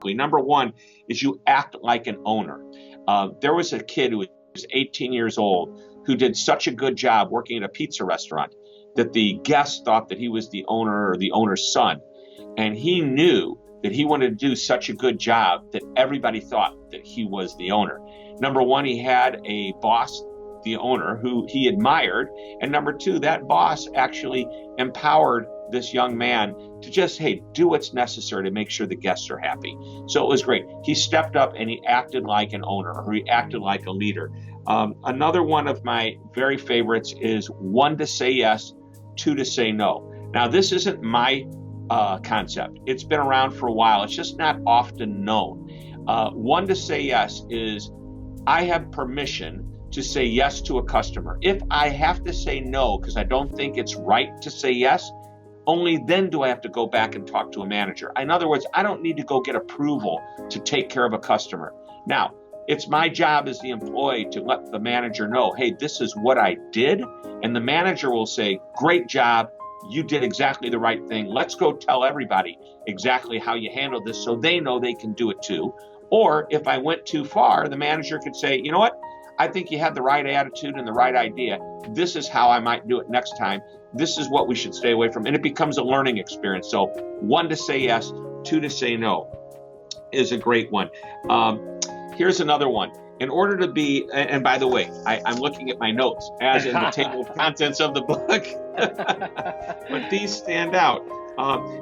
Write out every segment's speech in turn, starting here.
Number one is you act like an owner. There was a kid who was 18 years old who did such a good job working at a pizza restaurant that the guests thought that he was the owner or the owner's son. And he knew that he wanted to do such a good job that everybody thought that he was the owner. Number one, he had a boss, the owner, who he admired. And number two, that boss actually empowered this young man to just, hey, do what's necessary to make sure the guests are happy. So it was great. He stepped up and he acted like an owner, or he acted like a leader. Another one of my very favorites is 1 to say yes, 2 to say no. Now, this isn't my concept. It's been around for a while. It's just not often known. 1 to say yes is I have permission to say yes to a customer. If I have to say no because I don't think it's right to say yes, only then do I have to go back and talk to a manager. In other words, I don't need to go get approval to take care of a customer. Now, it's my job as the employee to let the manager know, hey, this is what I did. And the manager will say, great job. You did exactly the right thing. Let's go tell everybody exactly how you handled this so they know they can do it too. Or if I went too far, the manager could say, you know what? I think you had the right attitude and the right idea. This is how I might do it next time. This is what we should stay away from. And it becomes a learning experience. So 1 to say yes, 2 to say no is a great one. Here's another one. In order to be, and by the way, I'm looking at my notes as in the table of contents of the book, but these stand out.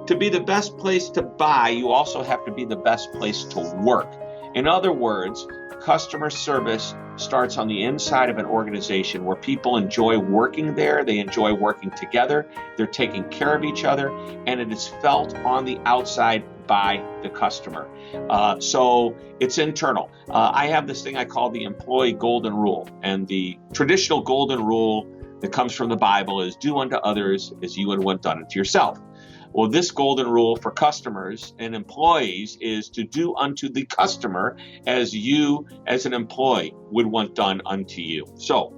To be the best place to buy, you also have to be the best place to work. In other words, customer service starts on the inside of an organization where people enjoy working there, they enjoy working together, they're taking care of each other, and it is felt on the outside by the customer. So it's internal. I have this thing I call the employee golden rule, and the traditional golden rule that comes from the Bible is do unto others as you would want done unto yourself. Well, this golden rule for customers and employees is to do unto the customer as you, as an employee, would want done unto you. So,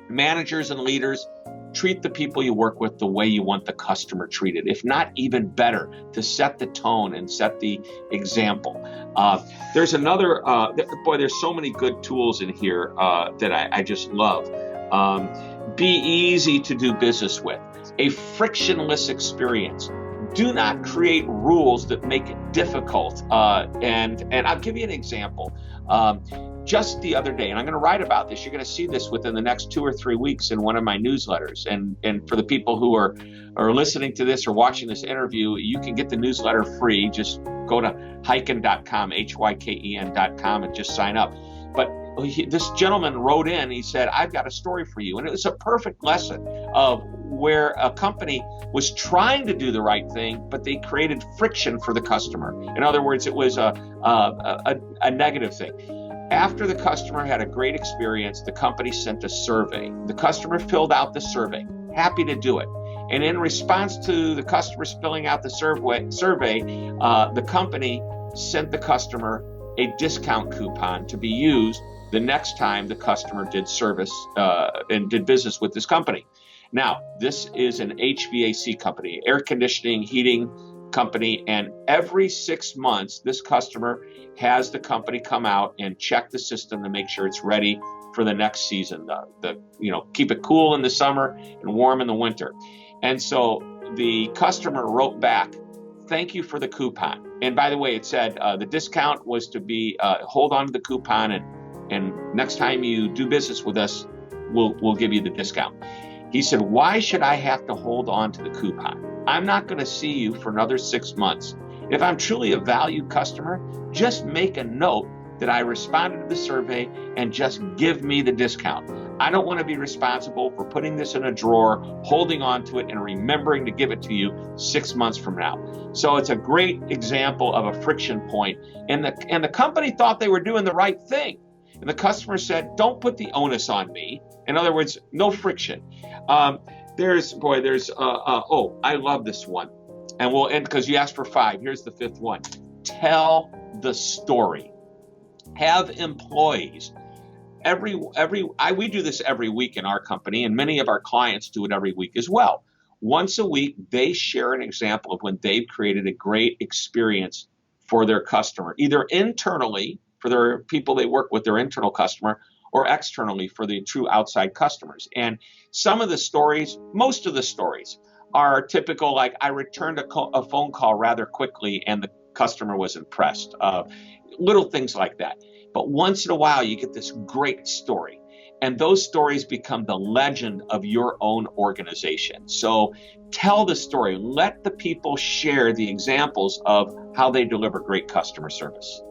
managers and leaders, treat the people you work with the way you want the customer treated, if not even better, to set the tone and set the example. There's another, there's so many good tools in here that I just love. Be easy to do business with. A frictionless experience. Do not create rules that make it difficult. And I'll give you an example. Just the other day, and I'm going to write about this. You're going to see this within the next 2 or 3 weeks in one of my newsletters. And for the people who are listening to this or watching this interview, you can get the newsletter free. Just go to hyken.com, hyken.com, and just sign up. But this gentleman wrote in, he said, I've got a story for you. And it was a perfect lesson of where a company was trying to do the right thing, but they created friction for the customer. In other words, it was a negative thing. After the customer had a great experience, the company sent a survey. The customer filled out the survey, happy to do it. And in response to the customers filling out the survey, the company sent the customer a discount coupon to be used the next time the customer did service and did business with this company. Now, this is an HVAC company, air conditioning, heating company, and every 6 months, this customer has the company come out and check the system to make sure it's ready for the next season. Keep it cool in the summer and warm in the winter. And so the customer wrote back, thank you for the coupon. And by the way, it said the discount was to be hold on to the coupon, and next time you do business with us, we'll give you the discount. He said, why should I have to hold on to the coupon? I'm not going to see you for another 6 months. If I'm truly a valued customer, just make a note that I responded to the survey and just give me the discount. I don't want to be responsible for putting this in a drawer, holding on to it, and remembering to give it to you 6 months from now. So it's a great example of a friction point. And the company thought they were doing the right thing. And the customer said, don't put the onus on me. In other words, no friction. I love this one. And we'll end because you asked for 5. Here's the 5th one. Tell the story. Have employees. We do this every week in our company, and many of our clients do it every week as well. Once a week, they share an example of when they've created a great experience for their customer, either internally for their people they work with, their internal customer, or externally for the true outside customers. And some of the stories, most of the stories, are typical, like I returned a phone call rather quickly and the customer was impressed. Little things like that. But once in a while, you get this great story. And those stories become the legend of your own organization. So tell the story. Let the people share the examples of how they deliver great customer service.